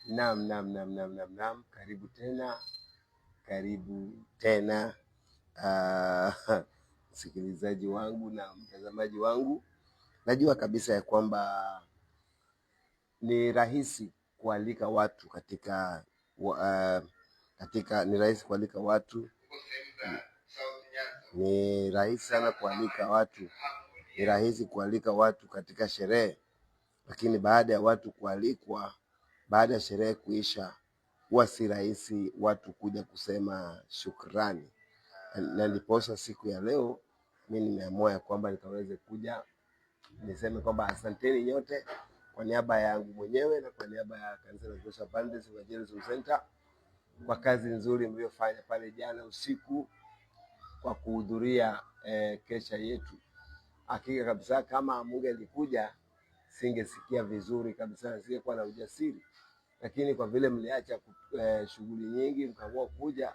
Naam. Karibu tena msikilizaji wangu na mtazamaji wangu. Najua kabisa ya kwamba ni rahisi kualika watu ni rahisi sana kualika watu katika sherehe, lakini baada ya watu kualikwa, baada ya sherehe kuisha, huwa si rahisi watu kuja kusema shukrani. Na ndiposa siku ya leo mimi nimeamua ya kwamba nikaweze kuja niseme kwamba asanteni nyote kwa niaba yangu mwenyewe na kwa niaba ya kanisa la Joshua Baptist Evangelism Center kwa kazi nzuri mliofanya pale jana usiku kwa kuhudhuria kesha yetu. Hakika kabisa kama mungelikuja singesikia vizuri kabisa, singekuwa na ujasiri, lakini kwa vile mliacha shughuli nyingi mkaamua kuja,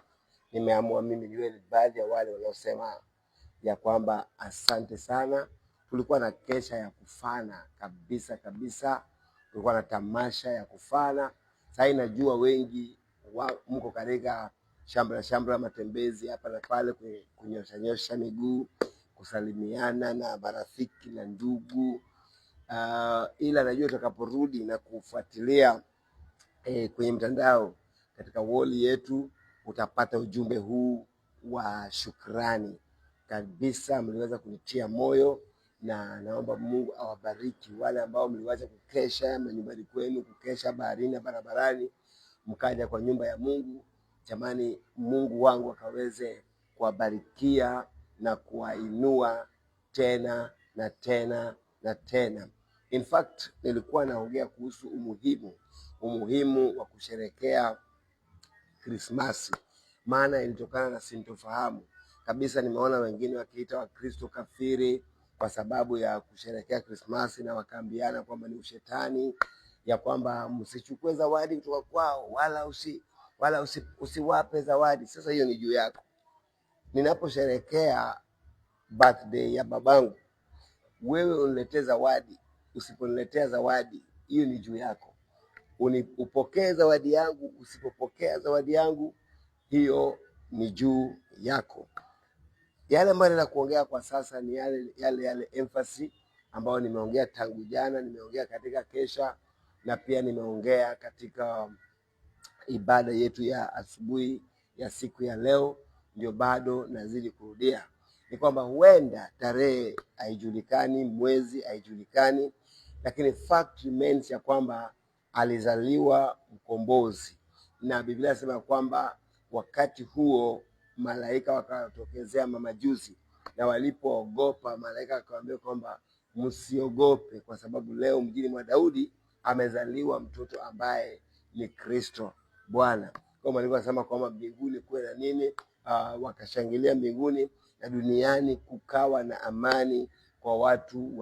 nimeamua mimi niwe ni baadhi ya wale wanaosema ya kwamba asante sana. Tulikuwa na kesha ya kufana kabisa, tulikuwa na tamasha ya kufana. Sasa najua wengi mko katika shambra matembezi hapa na pale, kunyosha miguu, kusalimiana na marafiki na ndugu. Ila najua utakaporudi na kufuatilia kwenye mtandao katika wall yetu utapata ujumbe huu wa shukrani kabisa. Mliweza kunitia moyo na naomba Mungu awabariki. Wale ambao mliweza kukesha nyumbani kwenu, kukesha baharini na barabarani, mkaja kwa nyumba ya Mungu, jamani, Mungu wangu akaweze kuwabarikia na kuwainua tena na tena na tena. In fact, nilikuwa naongea kuhusu umuhimu wa kusherekea Krismasi, maana ilitokana na sintofahamu kabisa. Nimeona wengine wakiita Wakristo kafiri kwa sababu ya kusherekea Krismasi, na wakaambiana kwamba ni ushetani, ya kwamba msichukue zawadi kutoka kwao wala usiwape zawadi. Sasa hiyo ni juu yako. Ninaposherekea birthday ya babangu, wewe uniletee zawadi, usiponiletea zawadi, hiyo ni juu yako. Upokee zawadi yangu, usipopokea zawadi yangu, hiyo ni juu yako. Yale ambayo ninakuongea kwa sasa ni yale emphasis ambayo nimeongea tangu jana, nimeongea katika kesha, na pia nimeongea katika ibada yetu ya asubuhi ya siku ya leo. Ndio bado nazidi kurudia, ni kwamba huenda tarehe haijulikani, mwezi haijulikani, lakini fact remains ya kwamba alizaliwa mkombozi. Na Biblia inasema kwamba wakati huo malaika wakatokezea mamajusi, na walipoogopa, malaika akawaambia kwamba msiogope, kwa sababu leo mjini mwa Daudi amezaliwa mtoto ambaye ni Kristo Bwana. Kama nilivyosema kwamba mbinguni kuwe na nini, wakashangilia mbinguni, na duniani kukawa na amani kwa watu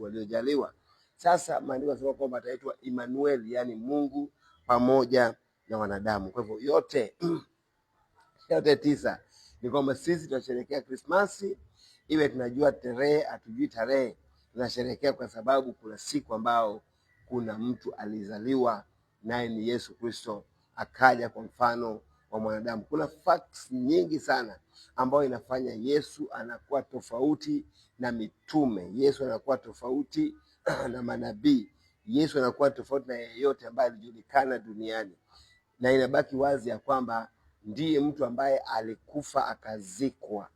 waliojaliwa. Sasa maandiko yanasema kwamba ataitwa Emmanuel, yani Mungu pamoja na wanadamu. Kwa hivyo yote 9 ni kwamba sisi tunasherehekea Krismasi, iwe tunajua tarehe hatujui tarehe, tunasherehekea kwa sababu kuna siku ambao kuna mtu alizaliwa, naye ni Yesu Kristo, akaja kwa mfano wa mwanadamu. Kuna facts nyingi sana ambayo inafanya Yesu anakuwa tofauti na mitume, Yesu anakuwa tofauti na manabii, Yesu anakuwa tofauti na yeyote ambaye alijulikana duniani. Na inabaki wazi ya kwamba ndiye mtu ambaye alikufa, akazikwa,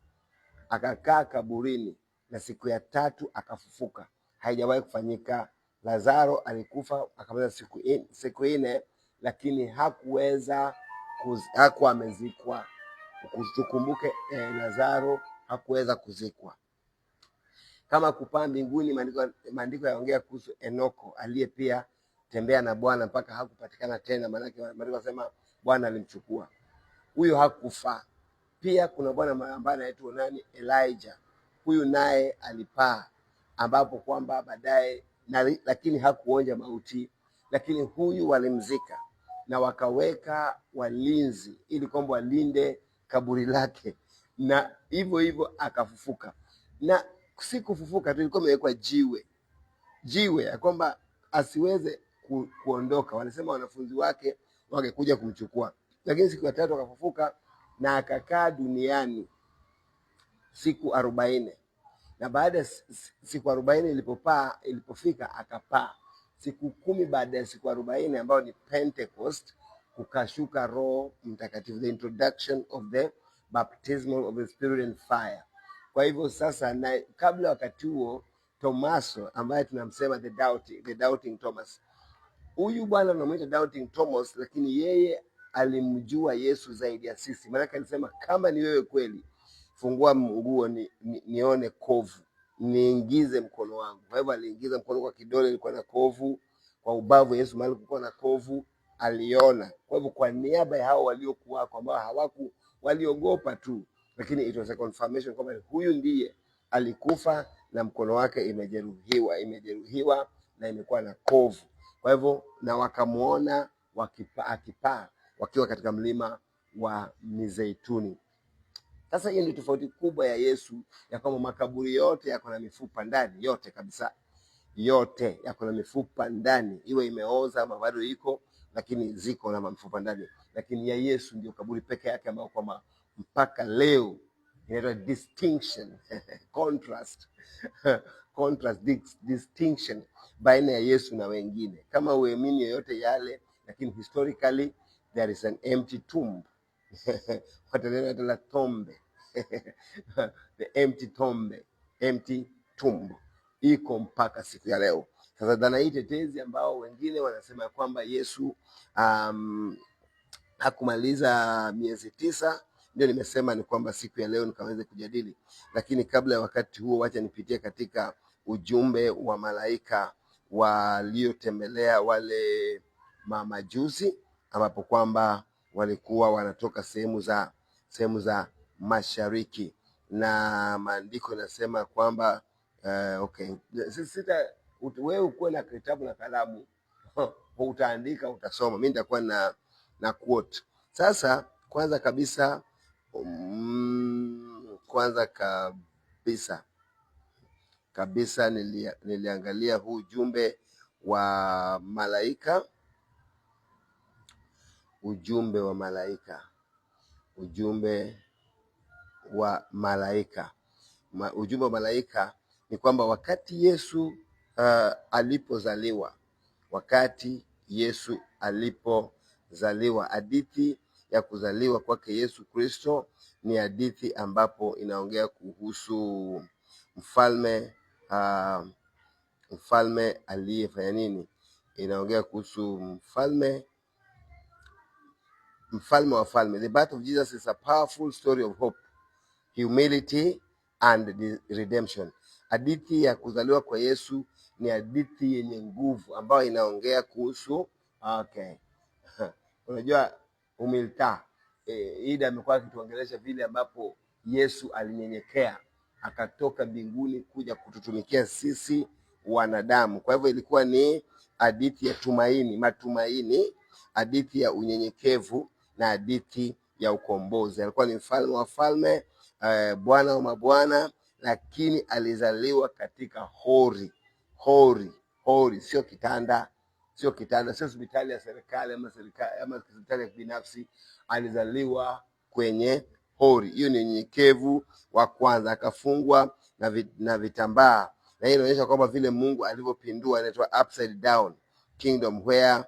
akakaa kaburini, na siku ya 3 akafufuka. Haijawahi kufanyika. Lazaro alikufa akamaliza siku 4, lakini hakuwa amezikwa. Tukumbuke Lazaro hakuweza kuzikwa. Kama kupaa mbinguni, maandiko yaongea kuhusu Enoko aliye pia tembea na Bwana mpaka hakupatikana tena, maana maandiko yanasema Bwana alimchukua. Huyo hakufa. Pia kuna Bwana ambaye anaitwa Elijah. Huyu naye alipaa, ambapo kwamba baadaye lakini hakuonja mauti, lakini huyu walimzika na wakaweka walinzi ili kwamba walinde kaburi lake, na hivyo akafufuka. Na si kufufuka tu, ilikuwa imewekwa jiwe ya kwamba asiweze kuondoka. Wanasema wanafunzi wake wangekuja kumchukua, lakini siku ya tatu akafufuka na akakaa duniani siku 40, na baada ya siku 40 ilipofika akapaa. Siku 10 baada ya siku 40 ambayo ni Pentecost, kukashuka Roho Mtakatifu, the introduction of the baptismal of the Spirit and fire. Kwa hivyo sasa, na kabla wakati huo Tomaso ambaye tunamsema the doubting Thomas, huyu bwana tunamuita doubting Thomas, lakini yeye alimjua Yesu zaidi ya sisi. Maana alisema kama ni wewe kweli, fungua nguo nione kovu, niingize mkono wangu. Kwa hivyo aliingiza mkono, kwa kidole ilikuwa na kovu, kwa ubavu Yesu mahali kulikuwa na kovu aliona. Kwa hivyo kwa niaba ya hao waliokuwa ambao waliogopa tu, lakini it was a confirmation kwamba huyu ndiye alikufa na mkono wake imejeruhiwa na imekuwa na kovu. Kwa hivyo na wakamuona akipaa wakiwa katika mlima wa Mizeituni. Sasa hiyo ndio tofauti kubwa ya Yesu, ya kwamba makaburi yote yako na mifupa ndani, yote kabisa, yote yako na mifupa ndani, iwe imeoza ama bado iko, lakini ziko na mifupa ndani. Lakini ya Yesu ndio kaburi peke yake ambayo kwamba mpaka leo inaitwa distinction contrast distinction baina ya Yesu na wengine. Kama uamini yoyote yale, lakini historically there is an empty tomb watanena la tombe the empty tomb iko mpaka siku ya leo. Sasa dhana hii tetezi ambao wengine wanasema kwamba Yesu hakumaliza miezi 9, ndio nimesema ni kwamba siku ya leo nikaweze kujadili. Lakini kabla ya wakati huo, wacha nipitie katika ujumbe wa malaika waliotembelea wale mamajusi, ambapo kwamba walikuwa wanatoka sehemu za mashariki, na maandiko yanasema kwamba okay, wewe ukuwe na kitabu na kalamu utaandika, utasoma. Mimi nitakuwa na quote. Sasa kwanza kabisa niliangalia huu ujumbe wa malaika, ujumbe wa malaika ni kwamba wakati Yesu alipozaliwa, hadithi ya kuzaliwa kwake Yesu Kristo ni hadithi ambapo inaongea kuhusu mfalme aliyefanya nini? Inaongea kuhusu mfalme wa falme. The birth of Jesus is a powerful story of hope, humility and redemption. Hadithi ya kuzaliwa kwa Yesu ni hadithi yenye nguvu ambayo inaongea kuhusu unajua humilita. Ida amekuwa akituongelesha vile ambapo Yesu alinyenyekea akatoka mbinguni kuja kututumikia sisi wanadamu. Kwa hivyo ilikuwa ni hadithi ya matumaini, hadithi ya unyenyekevu na hadithi ya ukombozi. Alikuwa ni mfalme wa falme, Bwana wa mabwana, lakini alizaliwa katika hori, sio kitanda, sio hospitali ya serikali ama hospitali ya binafsi. Alizaliwa kwenye hori. Hiyo ni unyenyekevu wa kwanza. Akafungwa na vitambaa, na hii inaonyesha kwamba vile Mungu alivyopindua, inaitwa upside down kingdom where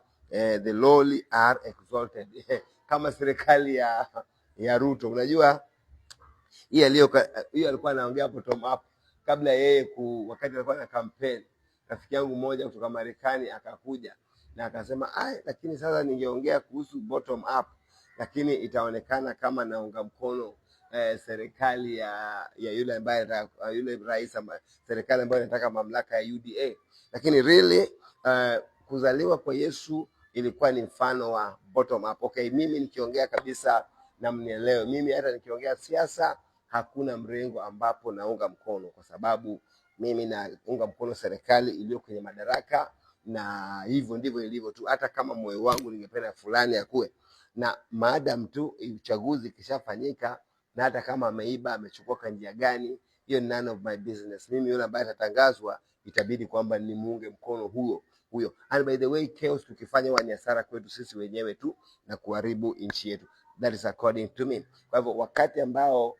the lowly are exalted kama serikali ya Ruto. Unajua hiyo alikuwa anaongea hapo Tom up kabla yeye wakati alikuwa na campaign. Rafiki yangu mmoja kutoka Marekani akakuja na akasema lakini sasa ningeongea kuhusu bottom up, lakini itaonekana kama naunga mkono serikali ya yule rais, serikali ambayo inataka mamlaka ya UDA. Lakini really kuzaliwa kwa Yesu ilikuwa ni mfano wa bottom up. Okay, mimi nikiongea kabisa na mnielewe, mimi hata nikiongea siasa hakuna mrengo ambapo naunga mkono, kwa sababu mimi naunga mkono serikali iliyo kwenye madaraka, na hivyo ndivyo ilivyo tu. Hata kama moyo wangu ningependa fulani akuwe na maadam tu uchaguzi kishafanyika, na hata kama ameiba amechukua kwa njia gani, hiyo none of my business. Mimi yule ambaye atatangazwa itabidi kwamba ni muunge mkono huyo. And by the way, chaos tukifanya huwa ni hasara kwetu sisi wenyewe tu na kuharibu nchi yetu. That is according to me. Kwa hivyo wakati ambao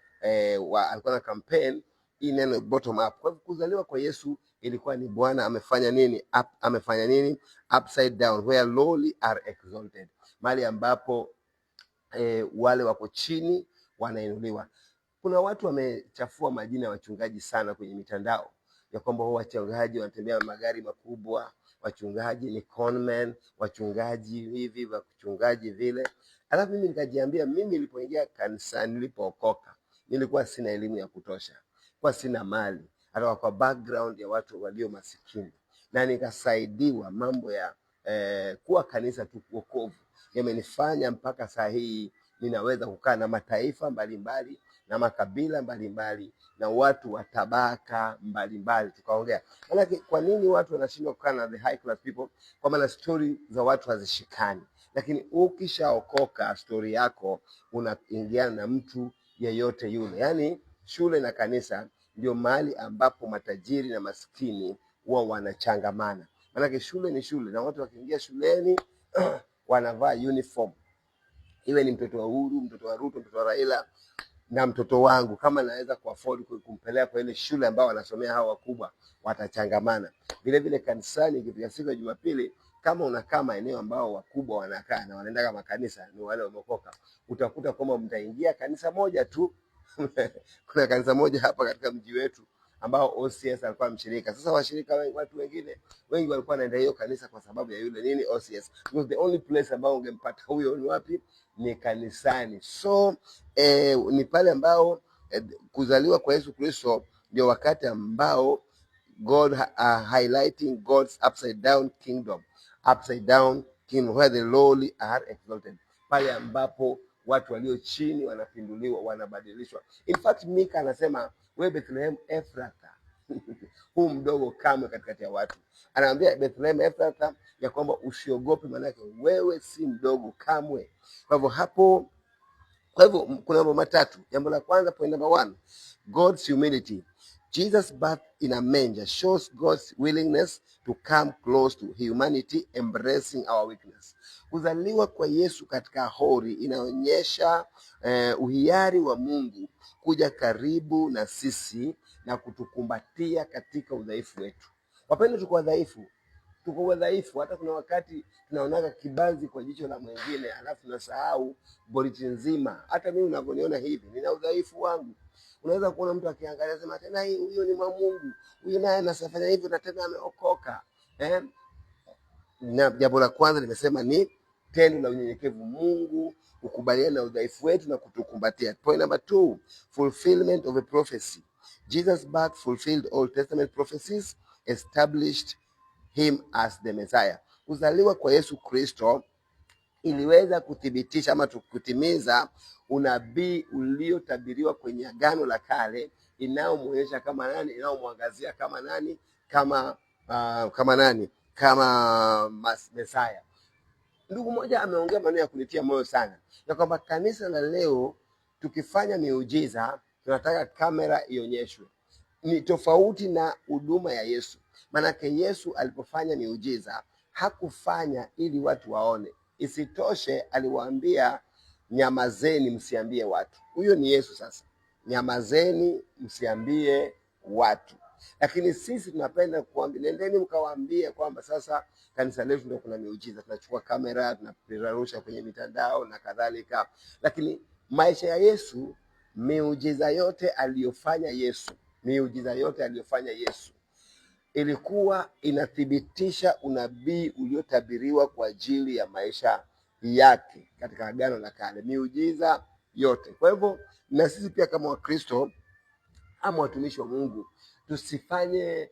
alikuwa na campaign hii neno bottom up. Kwa hivyo kuzaliwa kwa Yesu ilikuwa ni Bwana amefanya nini? Amefanya nini? Upside down, where lowly are exalted, mahali ambapo wale wako chini wanainuliwa. Kuna watu wamechafua majina ya wachungaji sana kwenye mitandao ya kwamba wachungaji wanatembea magari makubwa, wachungaji ni conmen, wachungaji hivi, wachungaji vile. Alafu mimi nikajiambia, mimi nilipoingia kanisani, nilipookoka, nilikuwa sina elimu ya kutosha, kwa sina mali, hata kwa background ya watu walio masikini, na nikasaidiwa mambo ya kuwa kanisa tu, wokovu yamenifanya mpaka saa hii ninaweza kukaa na mataifa mbalimbali na makabila mbalimbali na watu wa tabaka mbalimbali tukaongea. Maana kwa nini watu wanashindwa kukaa na the high class people? Kwa maana story za watu hazishikani, lakini ukishaokoka story yako unaingiana na mtu yeyote yule. Yani shule na kanisa ndio mahali ambapo matajiri na maskini huwa wanachangamana. Maana shule ni shule, na watu wakiingia shuleni wanavaa uniform, iwe ni mtoto wa Uhuru, mtoto wa Ruto, mtoto wa Raila na mtoto wangu, kama naweza kuafford kumpeleka kwa ile shule ambao wanasomea hao wakubwa, watachangamana. Vile vile kanisani, ikifika siku ya Jumapili, kama unakaa maeneo ambao wakubwa wanakaa na wanaenda kama kanisa ni wale wameokoka, utakuta kwamba mtaingia kanisa moja tu. Kuna kanisa moja hapa katika mji wetu ambao OCS alikuwa mshirika. Sasa washirika wengi, watu wengine wengi walikuwa wanaenda hiyo kanisa kwa sababu ya yule nini, OCS. Because the only place ambao ungempata huyo ni wapi? Ni kanisani. So ni pale ambao kuzaliwa kwa Yesu Kristo ndio wakati ambao God highlighting God's upside down kingdom, where the lowly are exalted, pale ambapo watu walio chini wanapinduliwa, wanabadilishwa. In fact, Mika anasema wewe Bethlehem Ephratha huu mdogo kamwe katikati ya watu. Anaambia Bethlehem Ephratha ya kwamba usiogope, maana yake wewe si mdogo kamwe. Kwa hivyo kuna mambo matatu. Jambo la kwanza, point number 1, God's humility. Jesus' birth in a manger shows God's willingness to come close to humanity, embracing our weakness. Kuzaliwa kwa Yesu katika hori inaonyesha uhiari wa Mungu kuja karibu na sisi na kutukumbatia katika udhaifu wetu. Wapendwa, tuko wadhaifu. Hata kuna wakati tunaonaga kibanzi kwa jicho la mwingine, alafu tunasahau boriti nzima. Hata mimi unavyoniona hivi, nina udhaifu wangu. Unaweza kuona mtu akiangalia sema tena huyo ni mwa Mungu, huyo naye anafanya hivi na tena ameokoka. Na jambo la kwanza nimesema ni tendo la unyenyekevu. Mungu ukubaliana na udhaifu wetu na kutukumbatia. Point number 2, fulfillment of a prophecy. Jesus' birth fulfilled Old Testament prophecies, established him as the Messiah. Kuzaliwa kwa Yesu Kristo iliweza kuthibitisha ama kutimiza unabii uliotabiriwa kwenye Agano la Kale, inayomuonyesha kama nani, inayomwangazia kama nani, kama Messiah. Ndugu mmoja ameongea maneno ya kunitia moyo sana, ya kwamba kanisa la leo tukifanya miujiza tunataka kamera ionyeshwe. Ni tofauti na huduma ya Yesu. Manake Yesu alipofanya miujiza hakufanya ili watu waone. Isitoshe aliwaambia nyamazeni, msiambie watu. Huyo ni Yesu. Sasa nyamazeni, msiambie watu. Lakini sisi tunapenda kuambia, nendeni mkawaambie kwamba sasa kanisa letu ndio kuna miujiza, tunachukua kamera, tunarusha kwenye mitandao na kadhalika. Lakini maisha ya Yesu, miujiza yote aliyofanya Yesu ilikuwa inathibitisha unabii uliotabiriwa kwa ajili ya maisha yake katika Agano la Kale, miujiza yote. Kwa hivyo na sisi pia kama Wakristo ama watumishi wa Mungu tusifanye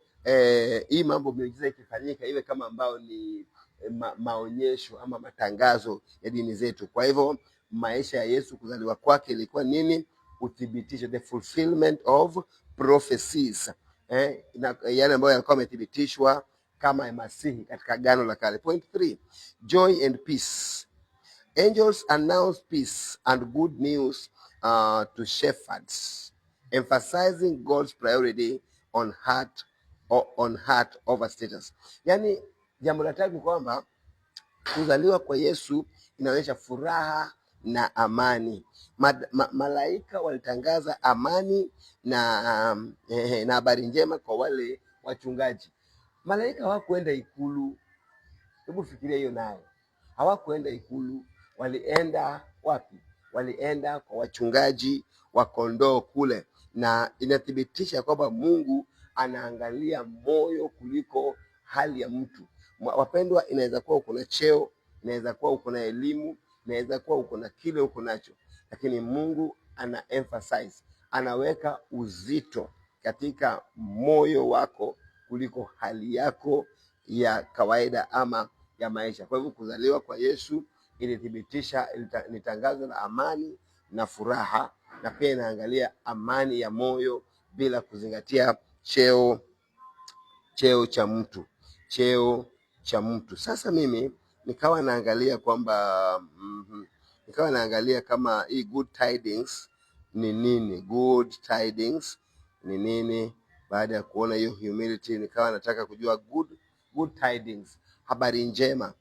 hii mambo miujiza ikifanyika iwe kama ambao ni maonyesho ama matangazo ya dini zetu. Kwa hivyo maisha ya Yesu, kuzaliwa kwake ilikuwa nini? Uthibitisho, the fulfillment of prophecies, yale ambayo yalikuwa yamethibitishwa kama Masihi katika Agano la Kale. Point 3, joy and peace. Angels announce peace and good news to shepherds, emphasizing God's priority on heart over status. Yani Jambo la tatu kwamba kuzaliwa kwa Yesu inaonyesha furaha na amani. Malaika walitangaza amani na habari njema kwa wale wachungaji. Malaika hawakuenda ikulu. Hebu fikiria hiyo nayo. Hawakuenda ikulu, walienda wapi? Walienda kwa wachungaji wa kondoo kule, na inathibitisha kwamba Mungu anaangalia moyo kuliko hali ya mtu. Wapendwa, inaweza kuwa uko na cheo, inaweza kuwa uko na elimu, inaweza kuwa uko na kile uko nacho, lakini Mungu ana emphasize, anaweka uzito katika moyo wako kuliko hali yako ya kawaida ama ya maisha. Kwa hivyo kuzaliwa kwa Yesu ilithibitisha, ni tangazo la amani na furaha, na pia inaangalia amani ya moyo bila kuzingatia cheo cha mtu. Sasa mimi nikawa naangalia kwamba nikawa naangalia kama hii good tidings ni nini. Good tidings ni nini? Baada ya kuona hiyo humility, nikawa nataka kujua good tidings, habari njema.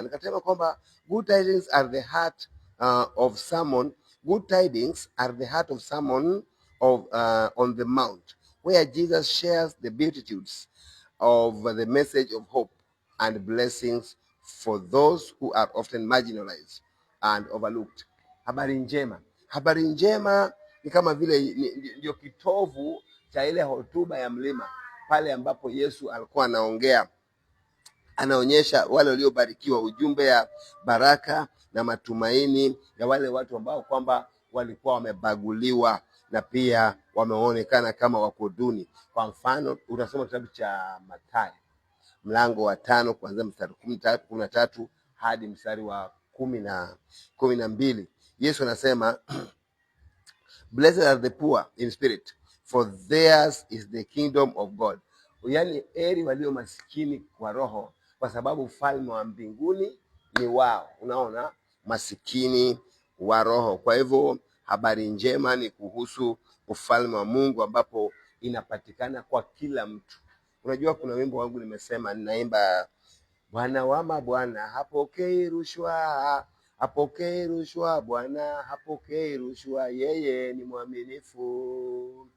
Nikasema kwamba good tidings are the heart of someone. Good tidings are the heart of someone on the mount, where Jesus shares the beatitudes of the message of hope and blessings for those who are often marginalized and overlooked. Habari njema ni kama vile ndio kitovu cha ile hotuba ya mlima, pale ambapo Yesu alikuwa anaonyesha wale waliobarikiwa ujumbe ya baraka na matumaini ya wale watu ambao kwamba walikuwa wamebaguliwa na pia wameonekana kama wako duni. Kwa mfano, utasoma kitabu cha Mathayo mlango wa 5 kuanzia mstari 13 hadi mstari wa 12. Yesu anasema blessed are the poor in spirit, for theirs is the kingdom of God. Yaani heri walio masikini kwa roho, kwa sababu ufalme wa mbinguni ni wao. Unaona, masikini wa roho. Kwa hivyo habari njema ni kuhusu ufalme wa Mungu ambapo inapatikana kwa kila mtu. Unajua, kuna wimbo wangu nimesema, ninaimba Bwana wa mabwana hapokei rushwa, hapokei rushwa, Bwana hapokei rushwa, yeye ni mwaminifu.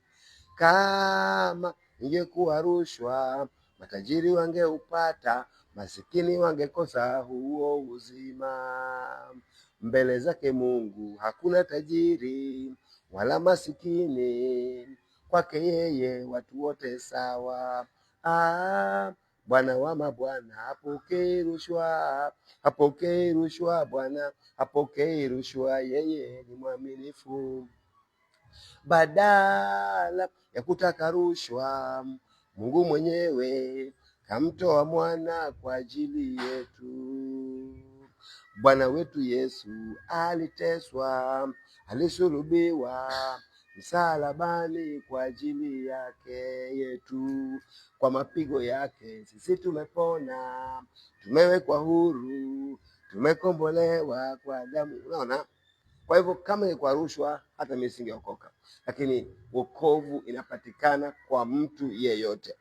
Kama ingekuwa rushwa, matajiri wangeupata, masikini wangekosa huo uzima. Mbele zake Mungu hakuna tajiri wala masikini, kwake yeye watu wote sawa. Bwana wa mabwana hapokei rushwa, hapokei rushwa, Bwana hapokei rushwa, yeye ni mwaminifu. Badala ya kutaka rushwa, Mungu mwenyewe kamtoa mwana kwa ajili yetu. Bwana wetu Yesu aliteswa, alisulubiwa msalabani kwa ajili yake yetu. Kwa mapigo yake sisi tumepona, tumewekwa huru, tumekombolewa kwa damu. Unaona? Kwa hivyo kama ni kwa rushwa, hata mimi singeokoka, lakini wokovu inapatikana kwa mtu yeyote.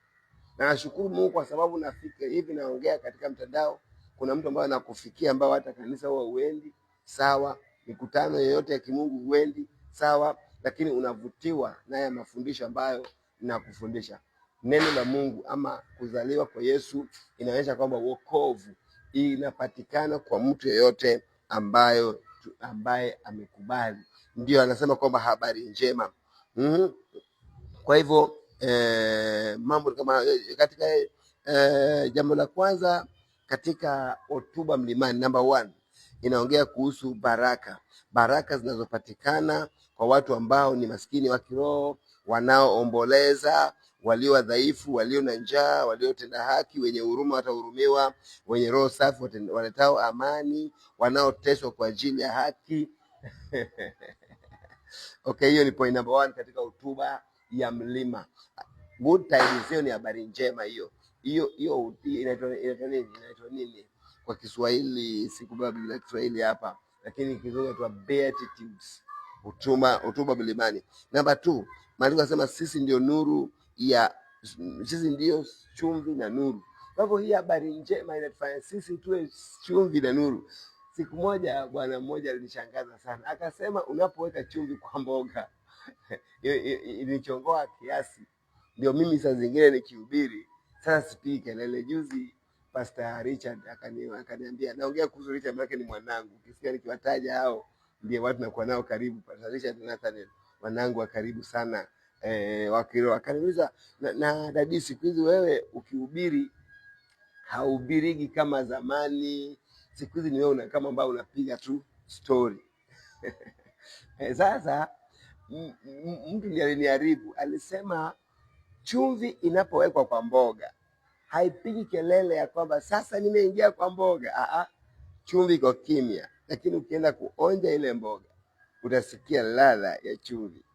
Na nashukuru Mungu kwa sababu nafika hivi naongea katika mtandao, kuna mtu ambaye anakufikia ambao hata kanisa huwa uendi, sawa, mikutano yoyote ya kimungu uendi, sawa, lakini unavutiwa na haya mafundisho ambayo ninakufundisha. Neno la Mungu ama kuzaliwa kwa Yesu inaonyesha kwamba wokovu inapatikana kwa mtu yeyote ambaye amekubali. Ndio anasema kwamba habari njema. Kwa hivyo mambo kama katika jambo la kwanza katika hotuba mlimani, number 1, inaongea kuhusu baraka zinazopatikana kwa watu ambao ni maskini wa kiroho, wanaoomboleza, walio wadhaifu, walio na njaa, waliotenda haki, wenye huruma watahurumiwa, wenye roho safi waletao amani, wanaoteswa kwa ajili ya haki. Okay, hiyo ni point number 1 katika hotuba ya mlima. Good tidings, hiyo ni habari njema. Hiyo inaitwa nini kwa Kiswahili? Sikubeba Biblia Kiswahili hapa, lakini kizungu inaitwa beatitudes, hotuba mlimani. Number 2, maandiko yanasema sisi ndio chumvi na nuru Kwa hivyo hii habari njema inatufanya sisi tuwe chumvi na nuru. Siku moja bwana mmoja alinishangaza sana, akasema unapoweka chumvi kwa mboga ilichongoa kiasi. Ndio mimi saa zingine nikihubiri sasa sipigi kelele. Juzi Pastor Richard akaniambia, naongea kuhusu Richard maana ni mwanangu, ukisikia nikiwataja hao ndio watu nakuwa nao karibu, Pastor Richard na Nathaniel, wanangu wa karibu sana wakiro. Akaniuliza, na dadi, siku hizi wewe ukihubiri haubirigi kama zamani, siku hizi ni wewe kama ambao unapiga tu story. Sasa mtu ndiye aliniharibu, alisema chumvi inapowekwa kwa mboga haipigi kelele ya kwamba sasa nimeingia kwa mboga. Chumvi iko kimya, lakini ukienda kuonja ile mboga utasikia ladha ya chumvi.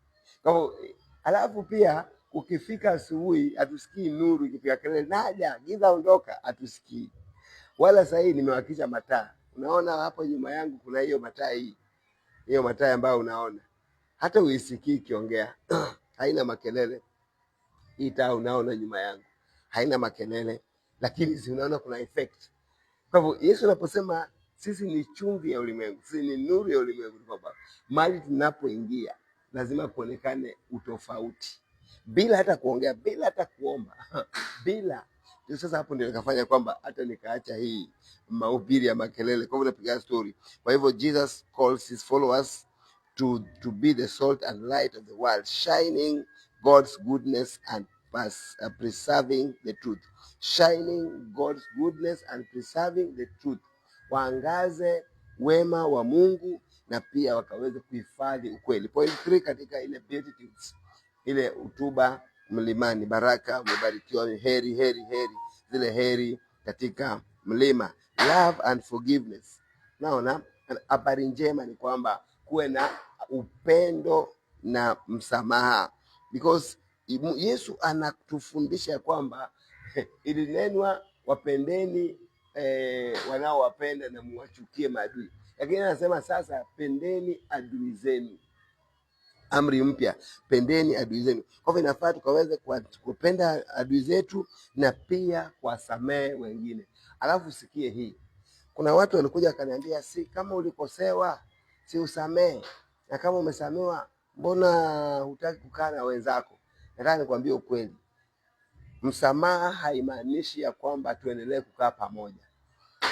Kwa hivyo, alafu pia ukifika asubuhi hatusikii nuru ikipiga kelele, naja giza ondoka, hatusikii. Wala sasa hii nimewakisha mataa, unaona hapo nyuma yangu kuna hiyo mataa, hiyo mataa ambayo unaona hata uisikii ikiongea haina makelele. Hii taa unaona nyuma yangu haina makelele, lakini si unaona kuna effect. Kwa hivyo Yesu anaposema sisi ni chumvi ya ulimwengu, sisi ni nuru ya ulimwengu, kwamba mahali tunapoingia lazima kuonekane utofauti, bila hata kuongea, bila hata kuomba bila. Sasa hapo ndio nikafanya kwamba hata nikaacha hii mahubiri ya makelele, kwa hivyo napiga story. Kwa hivyo Jesus calls his followers to be the salt and light of the world, shining God's goodness and preserving the truth. Shining God's goodness and preserving the truth. Waangaze wema wa Mungu na pia wakaweze kuhifadhi ukweli. Point 3 katika ile Beatitudes, ile hotuba mlimani, baraka, umebarikiwa, heri heri heri, zile heri katika mlima, love and forgiveness. Naona habari njema ni kwamba kuwe na upendo na msamaha, because Yesu anatufundisha kwamba ilinenwa wapendeni wanaowapenda na muwachukie maadui, lakini anasema sasa pendeni adui zenu. Amri mpya, pendeni adui zenu. Kwa hivyo inafaa tukaweze kupenda adui zetu na pia kuwasamehe wengine. Alafu sikie hii, kuna watu walikuja akaniambia, si kama ulikosewa si usamehe, na kama umesamewa mbona hutaki kukaa na wenzako? Nataka nikwambie ukweli, msamaha haimaanishi ya kwamba tuendelee kukaa pamoja.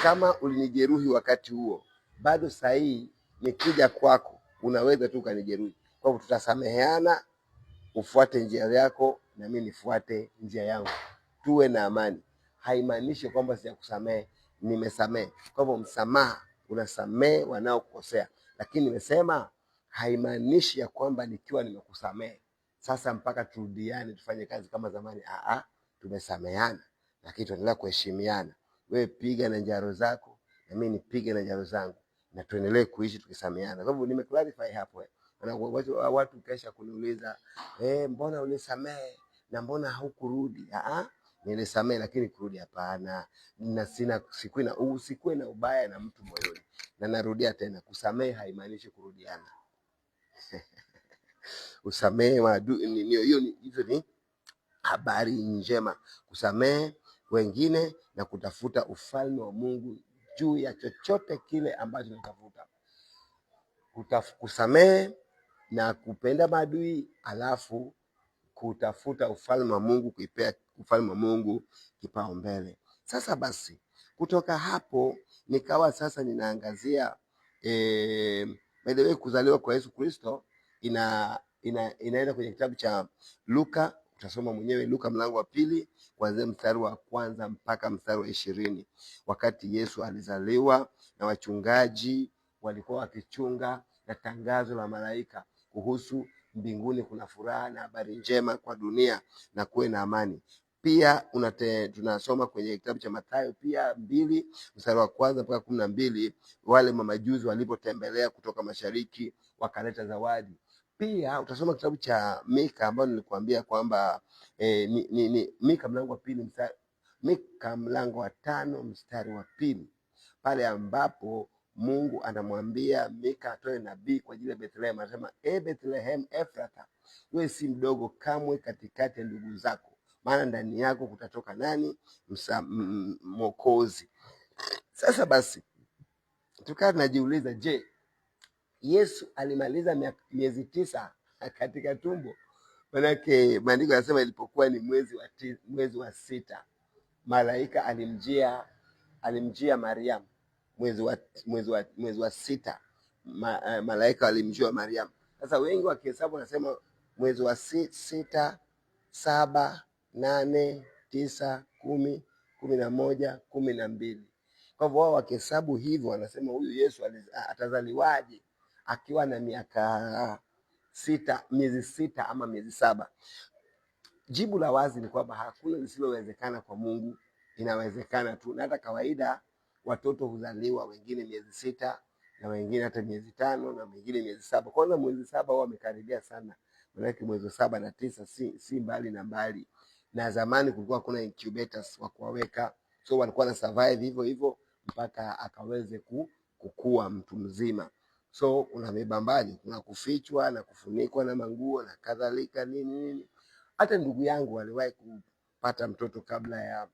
Kama ulinijeruhi wakati huo, bado sahihi nikija kwako unaweza tu ukanijeruhi. Kwa hivyo tutasameheana, ufuate njia yako na mimi nifuate njia yangu, tuwe na amani. Haimaanishi kwamba sijakusamehe, nimesamehe. Kwa hivyo msamaha unasamehe wanaokosea, lakini nimesema haimaanishi ya kwamba nikiwa nimekusamehe sasa mpaka turudiane tufanye kazi kama zamani. Tumesameheana, lakini tuendelea kuheshimiana. Wewe piga na njaro zako na mimi nipige na njaro zangu, na tuendelee kuishi tukisameheana. Kwa hivyo nimeclarify hapo. Watu kesha kuniuliza, mbona unisamehe na mbona haukurudi? Nilisamehe, lakini kurudi hapana. Na usikuwe na ubaya na mtu moyoni. Na narudia tena, kusamehe haimaanishi kurudiana. Usamehe maadui, hizo ni habari njema. Kusamehe wengine na kutafuta ufalme wa Mungu juu ya chochote kile ambacho tunatafuta. Kusamehe na kupenda maadui, alafu kutafuta ufalme wa Mungu, kuipea ufalme wa Mungu kipaumbele. Sasa basi, kutoka hapo nikawa sasa ninaangazia by the way, kuzaliwa kwa Yesu Kristo inaenda kwenye kitabu cha Luka. Utasoma mwenyewe Luka mlango wa 2 kuanzia mstari wa 1 mpaka mstari wa 20. Wakati Yesu alizaliwa na wachungaji walikuwa wakichunga, na tangazo la malaika kuhusu mbinguni kuna furaha na habari njema kwa dunia na kuwe na amani. Pia tunasoma kwenye kitabu cha Mathayo pia 2 mstari wa 1 mpaka 12, wale mamajuzi walipotembelea kutoka mashariki wakaleta zawadi. Pia utasoma kitabu cha Mika ambao nilikuambia kwamba Mika mlango wa 2 Mika mlango wa 5 mstari wa 2, pale ambapo Mungu anamwambia Mika atoe nabii kwa ajili ya Bethlehem. Anasema, Bethlehem Efrata, wewe si mdogo kamwe katikati ya ndugu zako, maana ndani yako kutatoka nani? Mwokozi. Sasa basi tukawa tunajiuliza, je, Yesu alimaliza miezi 9 katika tumbo? Manake maandiko yanasema ilipokuwa ni mwezi wa 6 malaika alimjia Mariamu. Mwezi wa 6 malaika alimjia Mariamu. Sasa wengi wakihesabu wanasema mwezi wa 6, 7, 8, 9, 10, 11, 12. Kwa hivyo wao wakihesabu hivyo wanasema huyu Yesu atazaliwaje akiwa na miezi 6 ama miezi 7? Jibu la wazi ni kwamba hakuna lisilowezekana kwa Mungu, inawezekana tu. Na hata kawaida watoto huzaliwa wengine miezi 6 na wengine hata miezi 5 na wengine miezi 7. Kwanza mwezi 7 wao wamekaribia sana, maana mwezi 7 na 9 si mbali na mbali. Na zamani kulikuwa kuna incubators wa kuwaweka, so walikuwa na survive hivyo hivyo mpaka akaweze kukua mtu mzima. So unabeba mbali, kuna kufichwa na kufunikwa na manguo na kadhalika nini. Hata ndugu yangu aliwahi kupata mtoto kabla ya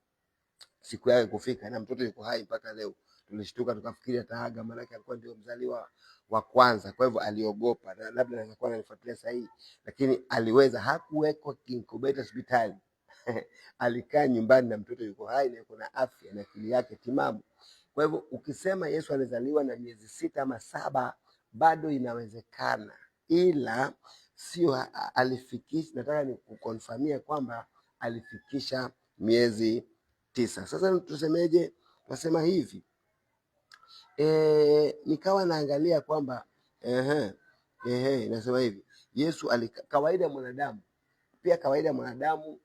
siku yake kufika, na mtoto yuko hai mpaka leo. Tulishtuka tukafikiri ataaga, maana alikuwa ndio mzaliwa wa kwanza. Kwa hivyo aliogopa, na labda angekuwa ananifuatilia sahihi, lakini aliweza, hakuwekwa incubator hospitali alikaa nyumbani na mtoto yuko hai na yuko na afya na akili yake timamu. Kwa hivyo ukisema Yesu alizaliwa na miezi 6 ama 7 bado inawezekana, ila sio alifikisha. Nataka ni kukonfirmia kwamba alifikisha miezi 9. Sasa tusemeje? Tunasema hivi, nikawa naangalia kwamba nasema hivi, Yesu kawaida mwanadamu, pia kawaida mwanadamu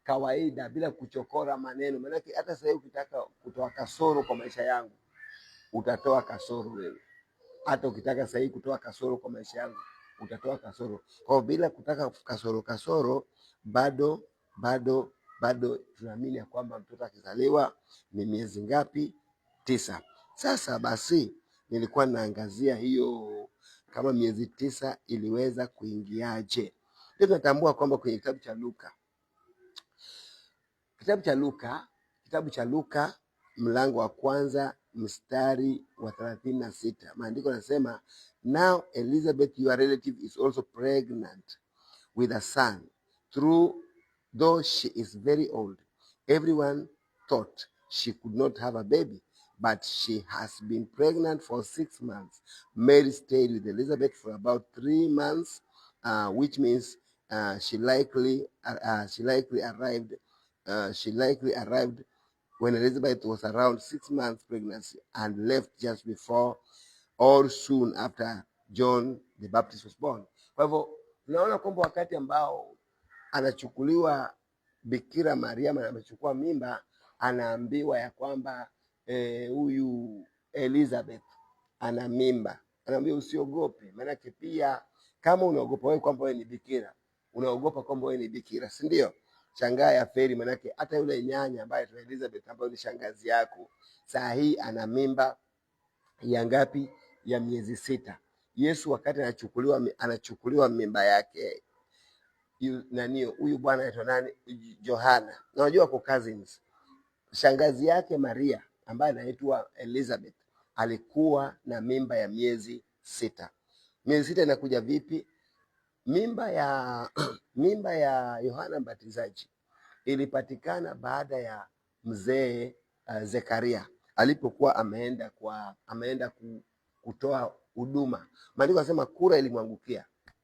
kawaida, bila kuchokora maneno. Maanake hata sasa ukitaka kutoa kasoro kwa maisha yangu utatoa kasoro wewe. Hata ukitaka sasa kutoa kasoro kwa maisha yangu utatoa kasoro. Kwa bila kutaka kasoro bado tunaamini ya kwamba mtoto akizaliwa ni miezi ngapi? 9. Sasa basi nilikuwa naangazia hiyo, kama miezi 9 iliweza kuingiaje. Ndio tunatambua kwamba kwenye kitabu cha Luka mlango wa 1 mstari wa 36, maandiko yanasema, now Elizabeth your relative is also pregnant with a son, though she is very old. Everyone thought she could not have a baby, but she has been pregnant for 6 months. Mary stayed with Elizabeth for about 3 months, which means she likely arrived when Elizabeth was around 6 months pregnancy, and left just before or soon after John the Baptist was born. Kwa hivyo tunaona kwamba wakati ambao anachukuliwa Bikira Mariamu na amechukua mimba, anaambiwa ya kwamba huyu Elizabeth ana mimba. Anaambia usiogope, maana pia kama unaogopa wewe kwamba wewe ni bikira, unaogopa kwamba wewe ni bikira, si ndio? Shangaa ya feri, manake hata yule nyanya ambaye tu Elizabeth ambaye ni shangazi yako, saa hii ana mimba ya ngapi? Ya miezi 6. Yesu wakati anachukuliwa mimba yake, huyu bwana anaitwa nani? Johana. Na unajua kwa cousins, shangazi yake Maria ambaye anaitwa Elizabeth alikuwa na mimba ya miezi 6. Miezi 6 inakuja vipi? Mimba ya Yohana Mbatizaji ilipatikana baada ya mzee Zekaria alipokuwa ameenda kutoa huduma. Maandiko yanasema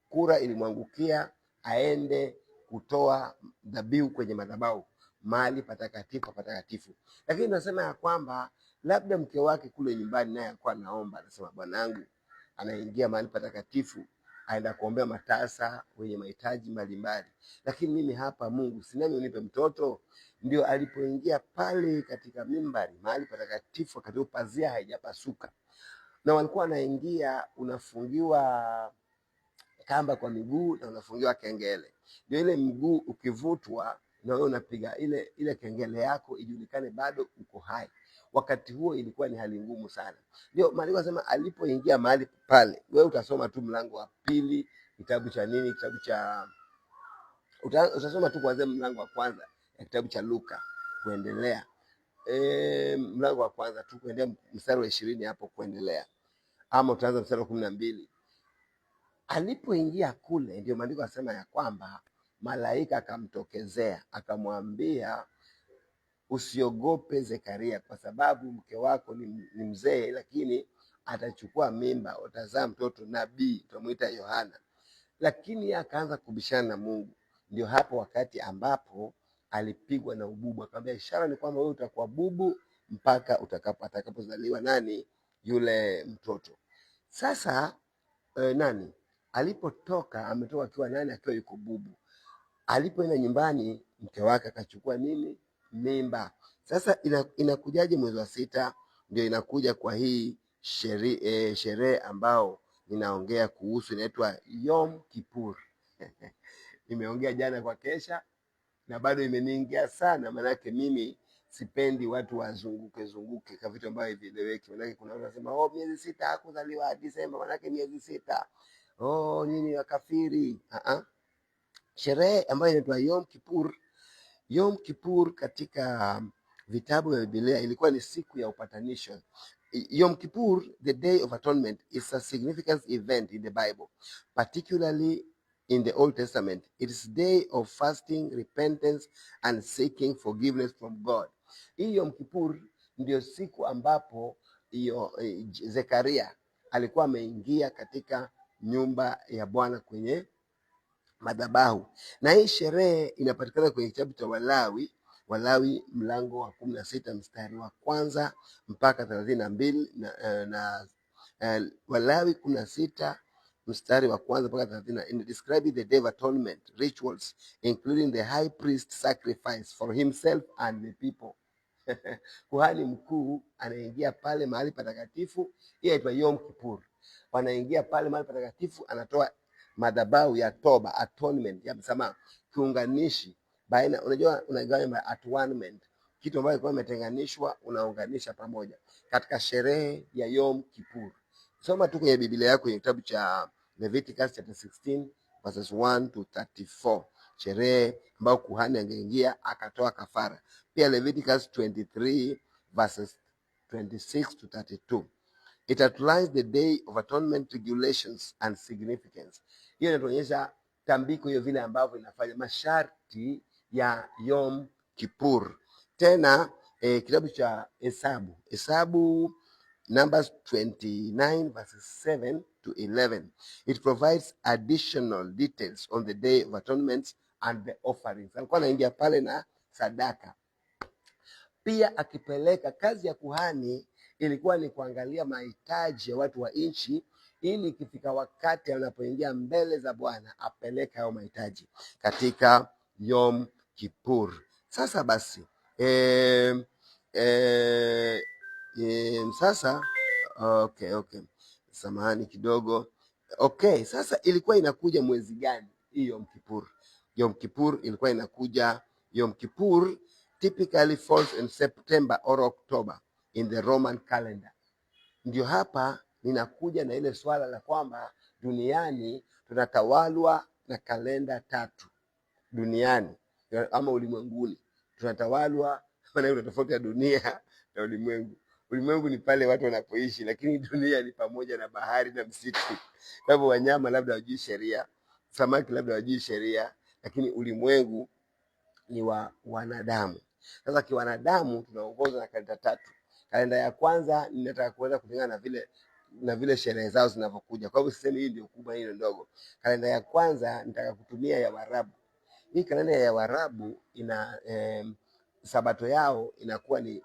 kura ilimwangukia aende kutoa dhabihu kwenye madhabahu, mahali patakatifu. Lakini tunasema ya kwamba labda mke wake kule nyumbani naye alikuwa anaomba, anasema bwanangu anaingia mahali patakatifu, aenda kuombea matasa wenye mahitaji mbalimbali, lakini mimi hapa Mungu sinani unipe mtoto. Ndio alipoingia pale katika mimbari, mahali patakatifu, wakati pazia haijapasuka, na walikuwa wanaingia, unafungiwa kamba kwa miguu na unafungiwa kengele. Ndio ile mguu ukivutwa na wewe unapiga ile kengele yako ijulikane bado uko hai. Wakati huo ilikuwa ni hali ngumu sana. Ndio maandiko yanasema alipoingia mahali pale, wewe utasoma tu mlango wa 2 kitabu cha utasoma tu kuanzia mlango wa 1 ya kitabu cha Luka kuendelea, mlango wa kwanza tu kuendelea mstari wa 20 hapo kuendelea, ama utaanza mstari wa 12. Alipoingia kule, ndio maandiko yanasema ya kwamba malaika akamtokezea akamwambia, usiogope Zekaria, kwa sababu mke wako ni mzee, lakini atachukua mimba, utazaa mtoto nabii, utamuita Yohana. Lakini akaanza kubishana na Mungu. Ndio hapo wakati ambapo alipigwa na ububu, akamwambia ishara ni kwamba wewe utakuwa bubu mpaka atakapozaliwa nani? Yule mtoto. Sasa nani alipotoka, ametoka akiwa nani? Akiwa yuko bubu. Alipoenda nyumbani, mke wake akachukua nini? Mimba. Sasa inakujaje mwezi wa 6? Ndio inakuja kwa hii sherehe ambao ninaongea kuhusu, inaitwa Yom Kippur. Nimeongea jana kwa kesha na bado imeniingia sana, maanake mimi sipendi watu wazunguke kwa vitu ambavyo vieleweki. Maanake kuna watu wanasema miezi 6 hakuzaliwa Disemba, maanake miezi 6. Nini wakafiri. Sherehe ambayo inaitwa Yom Kippur. Yom Kippur katika vitabu vya Biblia ilikuwa ni siku ya upatanisho. Yom Kippur, the Day of Atonement, is a significant event in the Bible, particularly in the Old Testament. It is a day of fasting, repentance and seeking forgiveness from God. Hii Yom Kippur ndio siku ambapo Zekaria alikuwa ameingia katika nyumba ya Bwana kwenye madhabahu. Na hii sherehe inapatikana kwenye kitabu cha Walawi mlango wa 16 mstari wa kwanza mpaka 32 na Walawi 16 mstari wa kwanza mpaka 30. In describing the Day of Atonement rituals including the high priest sacrifice for himself and the people. Kuhani mkuu anaingia pale mahali patakatifu, hii inaitwa Yom Kippur. Wanaingia pale mahali patakatifu, anatoa madhabahu ya toba, atonement, ya msamaha, kiunganishi baina. Unajua unagawanya atonement, kitu ambacho kilikuwa kimetenganishwa unaunganisha pamoja katika sherehe ya Yom Kippur. Soma tu kwenye Biblia yako kwenye kitabu cha Leviticus chapter 16 verses 1 to 34, sherehe ambayo kuhani angeingia akatoa kafara. Pia Leviticus 23 verses 26 to 32. It outlines the Day of Atonement regulations and significance. Hiyo inatuonyesha tambiko hiyo vile ambavyo inafanya masharti ya Yom Kippur. Tena kitabu cha Hesabu Numbers 29 verses 7 to 11. It provides additional details on the Day of Atonement and the offerings. Alikuwa anaingia pale na sadaka. Pia akipeleka, kazi ya kuhani ilikuwa ni kuangalia mahitaji ya watu wa nchi, ili ikifika wakati anapoingia mbele za Bwana apeleke hayo mahitaji katika Yom Kippur. Sasa basi sasa okay, samahani kidogo. Okay, sasa ilikuwa inakuja mwezi gani hii Yom Kippur? Yom Kippur ilikuwa inakuja, Yom Kippur typically falls in September or October in the Roman calendar. Ndio hapa ninakuja na ile swala la kwamba duniani tunatawalwa na kalenda 3 duniani ama ulimwenguni. Tunatawalwa, maana kuna tofauti ya dunia na ulimwengu. Ulimwengu ni pale watu wanapoishi, lakini dunia ni pamoja na bahari na msitu. Kwa hivyo wanyama labda hawajui sheria, samaki labda hawajui sheria, lakini ulimwengu ni wa wanadamu. Sasa kiwanadamu tunaongozwa na kalenda 3. Kalenda ya kwanza ninataka kuweza kulingana na vile sherehe zao zinavyokuja. Kwa hivyo sisemi hii ndio kubwa, hii ndio ndogo. Kalenda ya kwanza nitaka kutumia ya Waarabu. Hii kalenda ya Waarabu ina sabato yao inakuwa ni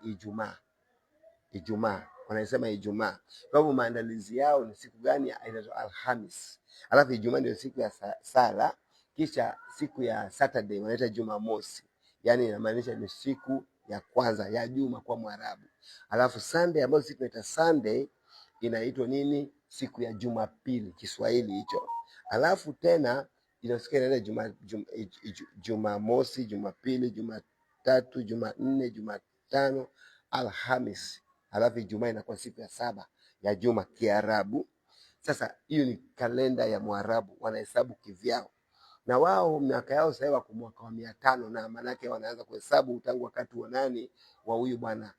Ijumaa. Wanasema Ijumaa. Kwa hivyo maandalizi yao ni siku gani? Inaitwa Alhamis. Alafu Ijumaa ndio siku ya sala, kisha siku ya Saturday wanaita Jumamosi. Yaani inamaanisha ni siku ya kwanza ya juma kwa Mwarabu. Alafu Sunday ambayo siku inaitwa Sunday inaitwa nini? Siku ya Jumapili, Kiswahili hicho. Alafu tena inasikia inaitwa Jumamosi, Jumapili, Jumatatu, Jumanne, Jumatano, Alhamis. Alafu Ijumaa inakuwa siku ya 7 ya juma Kiarabu. Sasa hiyo ni kalenda ya Mwarabu, wanahesabu kivyao. na wao miaka yao sasa wako mwaka wa 500, na maana yake wanaanza kuhesabu tangu wakati wa nani, wa huyu bwana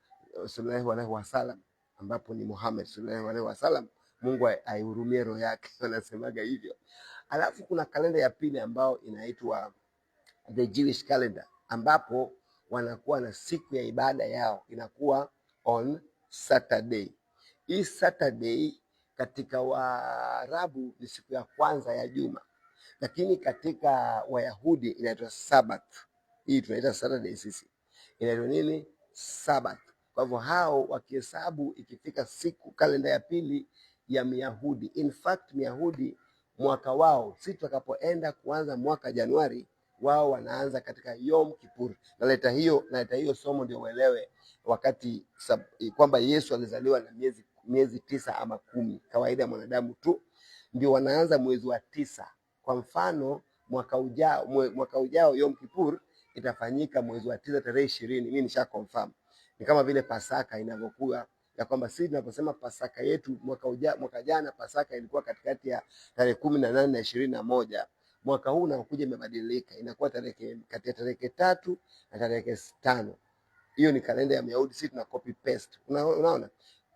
sallallahu alaihi wasallam, ambapo ni Muhammad sallallahu alaihi wasallam. Mungu aihurumie roho yake, wanasemaga hivyo. Alafu kuna kalenda ya pili ambayo inaitwa the Jewish calendar, ambapo wanakuwa na siku ya ibada yao inakuwa on Saturday. Hii Saturday katika Waarabu ni siku ya kwanza ya juma, lakini katika Wayahudi inaitwa Sabbath. Hii tunaita Saturday, sisi inaitwa nini? Sabbath. Kwa hivyo hao wakihesabu ikifika siku kalenda ya pili ya Miyahudi, in fact Miyahudi mwaka wao, sisi tutakapoenda kuanza mwaka Januari, wao wanaanza katika Yom Kippur. Naleta hiyo somo ndio uelewe wakati kwamba Yesu alizaliwa na miezi 9 ama 10. Kawaida ya mwanadamu tu ndio wanaanza mwezi wa 9. Kwa mfano mwaka ujao Yom Kippur itafanyika mwezi wa 9 tarehe 20. Mimi nisha confirm. Ni kama vile Pasaka inavyokuwa, ya kwamba sisi tunaposema Pasaka yetu mwaka jana Pasaka ilikuwa katikati ya tarehe 18 na 21. Mwaka huu unakuja imebadilika, inakuwa kati ya tarehe 3 na tarehe 5. Hiyo ni kalenda ya Myahudi, sisi tuna copy paste. Unaona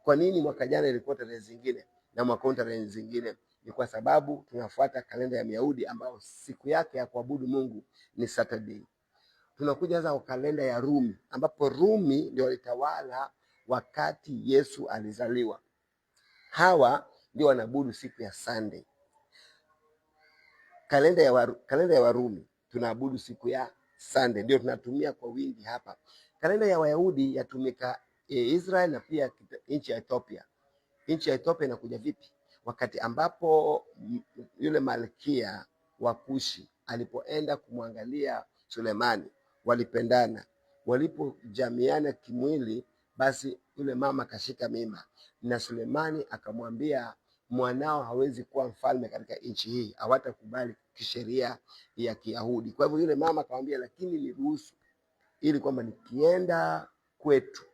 kwa nini mwaka jana ilikuwa tarehe zingine na mwaka huu tarehe zingine? Ni kwa sababu tunafuata kalenda ya Myahudi ambao siku yake ya kuabudu Mungu ni Saturday. Tunakuja sasa kwa kalenda ya Rumi, ambapo Rumi ndio walitawala wakati Yesu alizaliwa. Hawa ndio wanaabudu siku ya Sunday. Kalenda ya Warumi tunaabudu siku ya Sunday, ndio tunatumia kwa wingi hapa. Kalenda ya Wayahudi yatumika Israel na pia nchi ya Ethiopia. Nchi ya Ethiopia inakuja vipi? Wakati ambapo yule malkia wa Kushi alipoenda kumwangalia Sulemani, walipendana. Walipojamiana kimwili, basi yule mama kashika mimba, na Sulemani akamwambia mwanao hawezi kuwa mfalme katika nchi hii, hawatakubali kisheria ya Kiyahudi. Kwa hivyo yule mama akamwambia, lakini niruhusu ili kwamba nikienda kwetu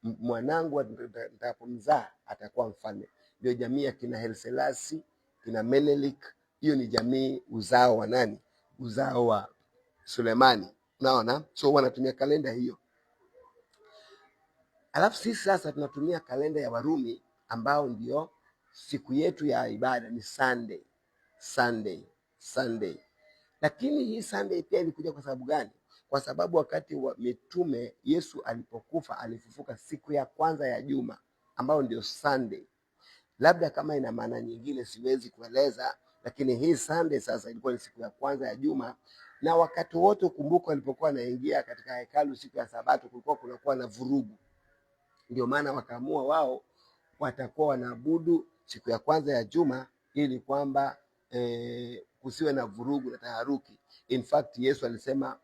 mwanangu nitakapomzaa atakuwa mfalme. Ndio jamii ya kina Haile Selassie, kina Menelik. Hiyo ni jamii uzao wa nani? Uzao wa Sulemani. Unaona? So wanatumia kalenda hiyo. Alafu sisi sasa tunatumia kalenda ya Warumi ambao ndio siku yetu ya ibada ni Sunday. Lakini hii Sunday pia ilikuja kwa sababu gani? Kwa sababu wakati wa mitume Yesu alipokufa alifufuka siku ya kwanza ya juma ambao ndio Sunday. Labda kama ina maana nyingine siwezi kueleza, lakini hii Sunday sasa ilikuwa ni siku ya kwanza ya juma. Na wakati wote ukumbuka walipokuwa wanaingia katika hekalu siku ya Sabato kulikuwa kunakuwa na vurugu. Ndio maana wakaamua wao watakuwa wanaabudu siku ya kwanza ya juma ili kwamba kusiwe na vurugu na taharuki. In fact Yesu alisema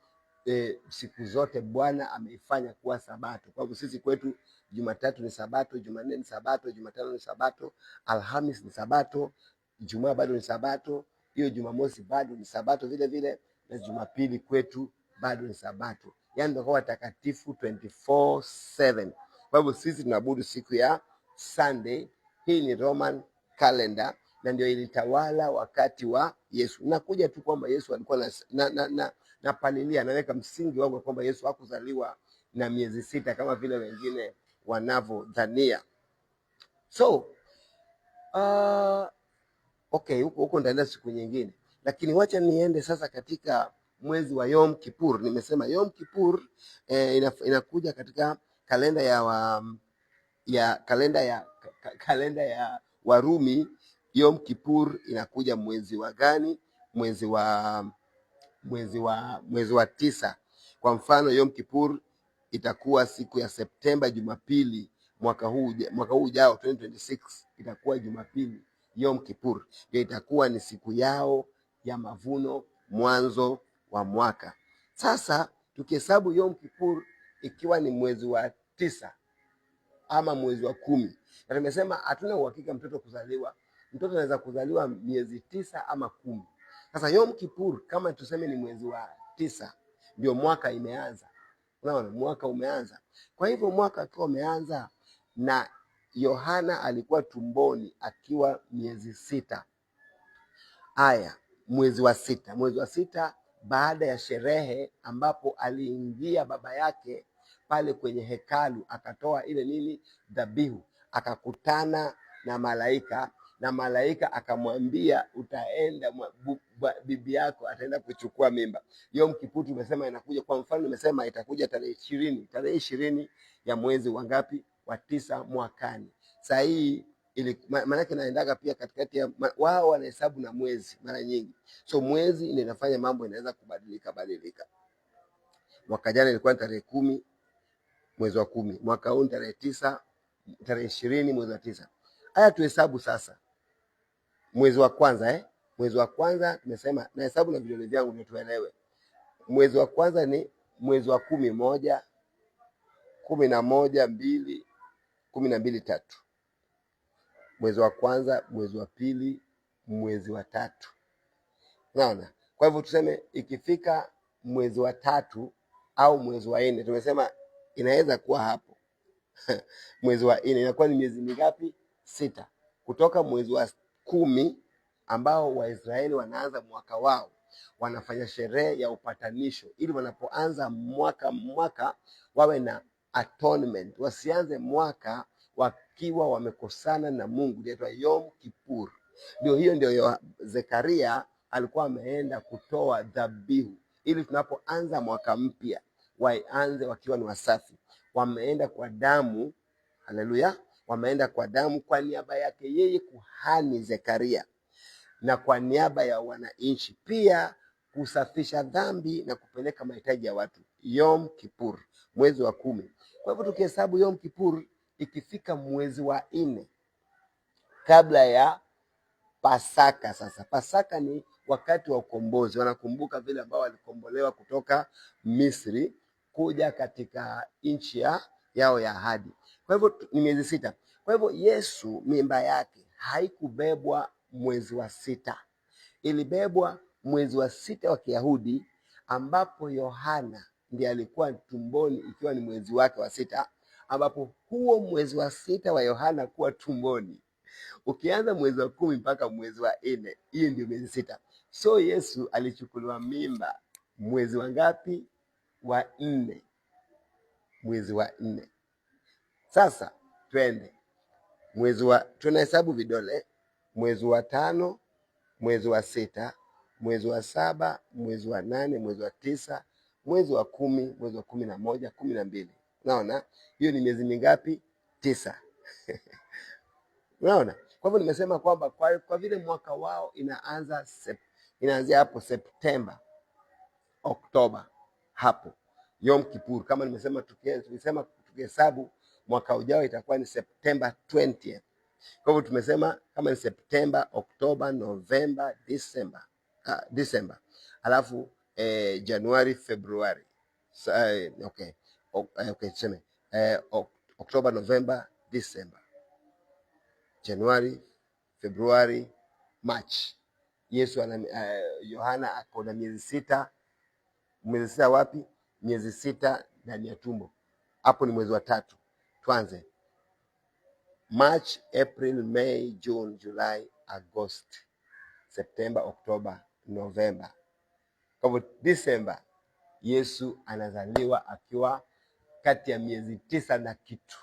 siku zote Bwana ameifanya kuwa Sabato. Kwa hivyo sisi kwetu Jumatatu ni Sabato, Jumanne ni Sabato, Jumatano ni Sabato, Alhamis ni Sabato, Ijumaa bado ni Sabato, hiyo Jumamosi bado ni Sabato vile vile, na Jumapili kwetu bado ni Sabato. Yaani ndio kwa takatifu 24/7. Kwa hivyo sisi tunaabudu siku ya Sunday. Hii ni Roman calendar na ndio ilitawala wakati wa Yesu. Nakuja tu kwamba Yesu alikuwa napalilia, naweka msingi wangu kwamba Yesu hakuzaliwa na miezi 6 kama vile wengine wanavyodhania. So okay, huko ndaenda siku nyingine, lakini wacha niende sasa katika mwezi wa Yom Kippur. Nimesema Yom Kippur inakuja katika kalenda ya Warumi. Yom Kippur inakuja mwezi wa gani? Mwezi wa 9. Kwa mfano Yom Kippur itakuwa siku ya Septemba, Jumapili. Mwaka huu ujao 2026 itakuwa Jumapili. Yom Kippur ndio itakuwa ni siku yao ya mavuno, mwanzo wa mwaka. Sasa tukihesabu Yom Kippur ikiwa ni mwezi wa 9 ama mwezi wa 10, na tumesema hatuna uhakika mtoto kuzaliwa. Mtoto anaweza kuzaliwa miezi 9 ama 10. Sasa Yom Kippur kama tuseme ni mwezi wa 9 ndio mwaka imeanza. Unaona, mwaka umeanza. Kwa hivyo mwaka akiwa umeanza na Yohana alikuwa tumboni akiwa miezi 6. Haya, mwezi wa sita. Mwezi wa sita baada ya sherehe ambapo aliingia baba yake pale kwenye hekalu akatoa ile nini, dhabihu, akakutana na malaika, na malaika akamwambia utaenda, bibi yako ataenda kuchukua mimba. Yom Kippur tumesema inakuja, kwa mfano nimesema itakuja tarehe 20, tarehe 20 ya mwezi wa ngapi? Wa 9 mwakani. Saa hii maanake naendaga pia katikati ya wao wanahesabu na mwezi mara nyingi, so mwezi ndio inafanya mambo inaweza kubadilika. Mwaka jana ilikuwa tarehe 10 mwezi wa 10, mwaka huu tarehe 9, tarehe 20 mwezi wa 9. Haya tuhesabu sasa mwezi wa kwanza mwezi wa kwanza tumesema na hesabu na vidole vyangu ndio tuelewe. Mwezi wa kwanza ni mwezi wa 11, 11, 2, 12, 3. Mwezi wa kwanza, mwezi wa pili, mwezi wa tatu. Unaona? Kwa hivyo tuseme ikifika mwezi wa tatu au mwezi wa 4, tumesema inaweza kuwa hapo mwezi wa 4 inakuwa ni miezi mingapi? 6. Kutoka mwezi wa 10 ambao Waisraeli wanaanza mwaka wao, wanafanya sherehe ya upatanisho ili wanapoanza mwaka wawe na atonement, wasianze mwaka wakiwa wamekosana na Mungu. Inaitwa Yom Kippur. Ndio Zekaria alikuwa ameenda kutoa dhabihu ili tunapoanza mwaka mpya waanze wakiwa ni wasafi. Wameenda kwa damu, haleluya, wameenda kwa damu kwa niaba yake yeye kuhani Zekaria na kwa niaba ya wananchi pia kusafisha dhambi na kupeleka mahitaji ya watu. Yom Kippur, mwezi wa 10. Kwa hivyo tukihesabu Yom Kippur ikifika mwezi wa 4 kabla ya Pasaka. Sasa Pasaka ni wakati wa ukombozi, wanakumbuka vile ambao walikombolewa kutoka Misri kuja katika nchi yao ya ahadi. Kwa hivyo ni miezi 6. Kwa hivyo Yesu mimba yake haikubebwa mwezi wa 6, ilibebwa mwezi wa 6 wa Kiyahudi, ambapo Yohana ndiye alikuwa tumboni, ikiwa ni mwezi wake wa 6, ambapo huo mwezi wa 6 wa Yohana kuwa tumboni ukianza mwezi wa 10 mpaka mwezi wa 4, hiyo ndio miezi 6. So Yesu alichukuliwa mimba mwezi wa ngapi? Wa 4, mwezi wa 4. Sasa twende tunahesabu vidole: mwezi wa 5, mwezi wa 6, mwezi wa 7, mwezi wa 8, mwezi wa 9, mwezi wa 10, mwezi wa 11, 12. Unaona hiyo ni miezi mingapi? 9. Unaona? Kwa hivyo nimesema kwamba kwa vile mwaka wao inaanzia hapo Septemba, Oktoba, hapo Yom Kippur. Kama nimesema tukihesabu mwaka ujao itakuwa ni September 20th. Kwa hivyo tumesema kama ni Septemba, Oktoba, Novemba, December. Alafu Januari, Februari. Okay. Tuseme Oktoba, Novemba, December. Januari, Februari, March. Yohana ako na miezi 6. Miezi 6 wapi? Miezi 6 ndani ya tumbo. Hapo ni mwezi wa 3. Tuanze March, April, May, June, July, August, September, October, November. Kwa hivyo December Yesu anazaliwa akiwa kati ya miezi 9 na kitu.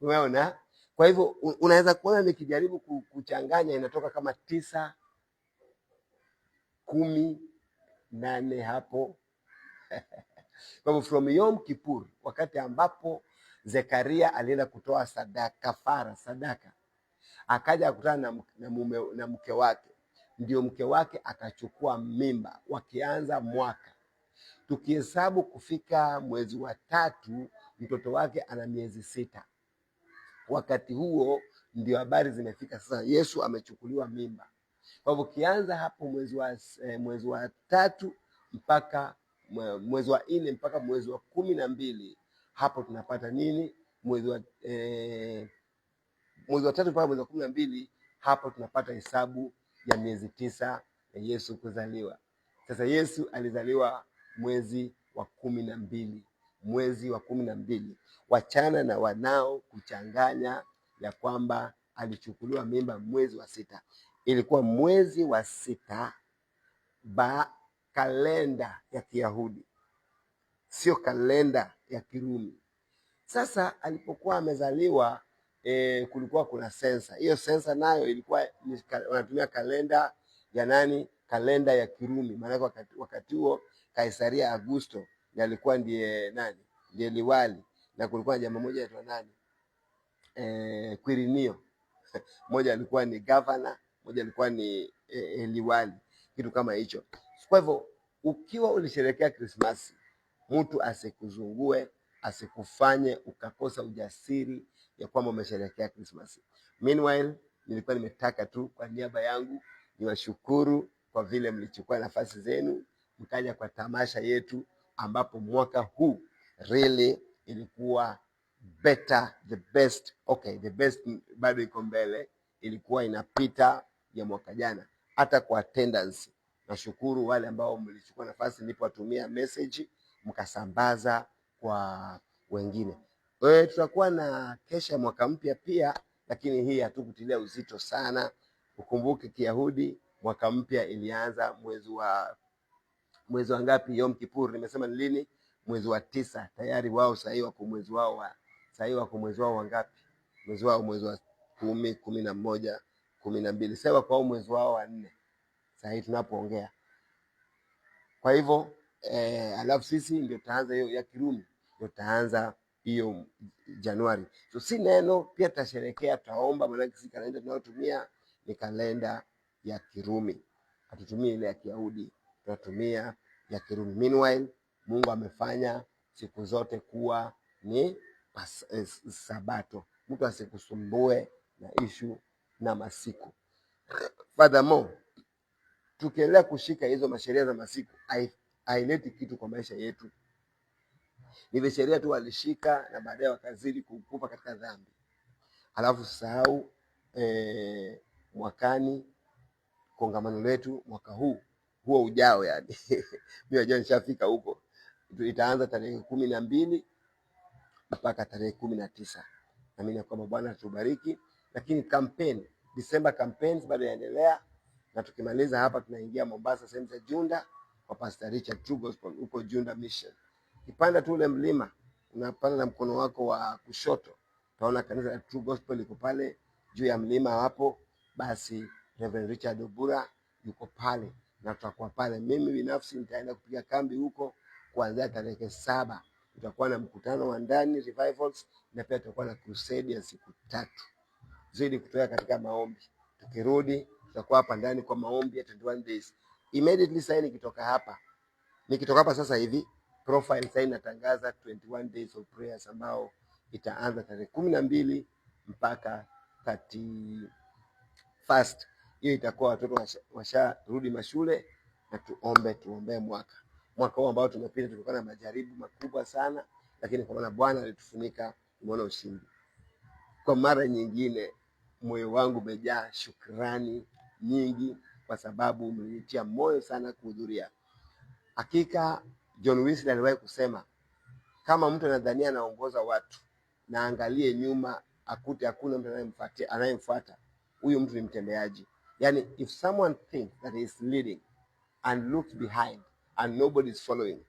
Umeona? Kwa hivyo unaweza kuona nikijaribu kuchanganya inatoka kama 9, 10, 8 hapo. Kwa hivyo from Yom Kippur, wakati ambapo Zekaria alienda kutoa sadaka, akaja kukutana na mke wake, ndio mke wake akachukua mimba, wakianza mwaka. Tukihesabu kufika mwezi wa 3, mtoto wake ana miezi 6. Wakati huo ndio habari zimefika sasa Yesu amechukuliwa mimba. Kwa hivyo kianza hapo mwezi wa 3 mpaka mwezi wa 4 mpaka mwezi wa 12, hapo tunapata nini? Mwezi wa 3 mpaka mwezi wa 12, hapo tunapata hesabu ya miezi 9 ya Yesu kuzaliwa. Sasa Yesu alizaliwa mwezi wa 12, mwezi wa 12. Wachana na wanao kuchanganya ya kwamba alichukuliwa mimba mwezi wa 6. ilikuwa mwezi wa 6 kalenda ya Kiyahudi, sio kalenda ya Kirumi. Sasa alipokuwa amezaliwa kulikuwa kuna sensa. Hiyo sensa nayo ilikuwa wanatumia kalenda ya nani? Kalenda ya Kirumi. Maana wakati huo Kaisaria Augusto alikuwa ndiye nani? Ndiye liwali, na kulikuwa na jamaa moja aitwa nani? Quirinio mmoja alikuwa ni governor, mmoja alikuwa ni liwali, kitu kama hicho. Kwa hivyo ukiwa ulisherehekea Krismasi, mtu asikuzungue, asikufanye ukakosa ujasiri ya kwamba umesherehekea Krismasi. Meanwhile, nilikuwa nimetaka tu kwa niaba yangu niwashukuru kwa vile mlichukua nafasi zenu mkaja kwa tamasha yetu, ambapo mwaka huu really ilikuwa better, the best. Okay, the best bado iko mbele, ilikuwa inapita ya mwaka jana. Hata kwa attendance nashukuru wale ambao mlichukua nafasi, nilipowatumia message mkasambaza kwa wengine. Tutakuwa na kesha mwaka mpya pia, lakini hii hatukutilia uzito sana. Ukumbuke Kiyahudi mwaka mpya ilianza mwezi wa ngapi? Yom Kippur nimesema ni lini? Mwezi wa 9. Tayari wao sahii wako mwezi wao wa ngapi? Mwezi wa 10, 11, 12. Sasa wako mwezi wao wa 4 sahii tunapoongea. Kwa hivyo alafu sisi ndio tutaanza hiyo ya Kirumi, ndio tutaanza hiyo Januari. So si neno pia tutasherehekea, tutaomba, maana sisi kalenda tunayotumia ni kalenda ya Kirumi. Hatutumii ile ya Kiyahudi, tunatumia ya Kirumi. Meanwhile, Mungu amefanya siku zote kuwa ni Sabato. Mtu asikusumbue na issue na masiku. Furthermore, tukiendelea kushika hizo masheria za masiku haileti kitu kwa maisha yetu. Ni sheria tu walishika na baadaye wakazidi kukufa katika dhambi. Alafu sahau mwakani, kongamano letu mwaka huo ujao yani mimi najua nishafika huko, itaanza tarehe 12 mpaka tarehe 19. Naamini kwamba Bwana atubariki, lakini campaign December campaigns bado yaendelea, na tukimaliza hapa tunaingia Mombasa, sehemu za Junda kwa Pastor Richard True Gospel huko Junda Mission. Kipanda tu ule mlima, unapanda na mkono wako wa kushoto, utaona kanisa la True Gospel liko pale juu ya mlima hapo. Basi Reverend Richard Obura yuko pale na tutakuwa pale. Mimi binafsi nitaenda kupiga kambi huko kuanzia tarehe 7. Tutakuwa na mkutano wa ndani revivals, na pia tutakuwa na crusade ya siku 3 zidi kutoka katika maombi. Tukirudi tutakuwa hapa ndani kwa maombi ya 21 days. Immediately sasa nikitoka hapa sasa hivi profile sasa inatangaza 21 days of prayers ambao itaanza tarehe 12 mpaka 31st. Hiyo itakuwa watoto washarudi mashule, na tuombee mwaka huu ambao tumepita. Tulikuwa na majaribu makubwa sana, lakini kwa maana Bwana alitufunika, tumeona ushindi. Kwa mara nyingine moyo wangu umejaa shukrani nyingi, kwa sababu umenitia moyo sana kuhudhuria. Hakika John Wesley aliwahi kusema, kama mtu anadhania anaongoza watu na angalie nyuma akute hakuna mtu anayemfuata, huyu mtu ni mtembeaji. Yani, if someone thinks that he is leading and looks behind and nobody is following,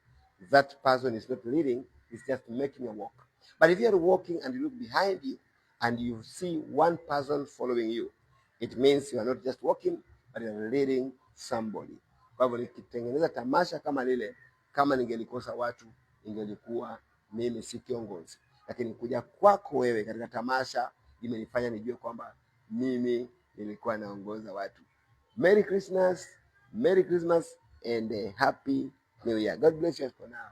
that person is not leading, is just making a walk. But if you are walking and you look behind you and you see one person following you, it means you are not just walking, but you are leading somebody. Kwa hivyo nikitengeneza tamasha kama lile, kama ningelikosa watu, ingelikuwa mimi si kiongozi. Lakini kuja kwako wewe katika tamasha imenifanya nijue kwamba mimi nilikuwa naongoza watu. Merry Christmas and a Happy New Year. God bless you for now.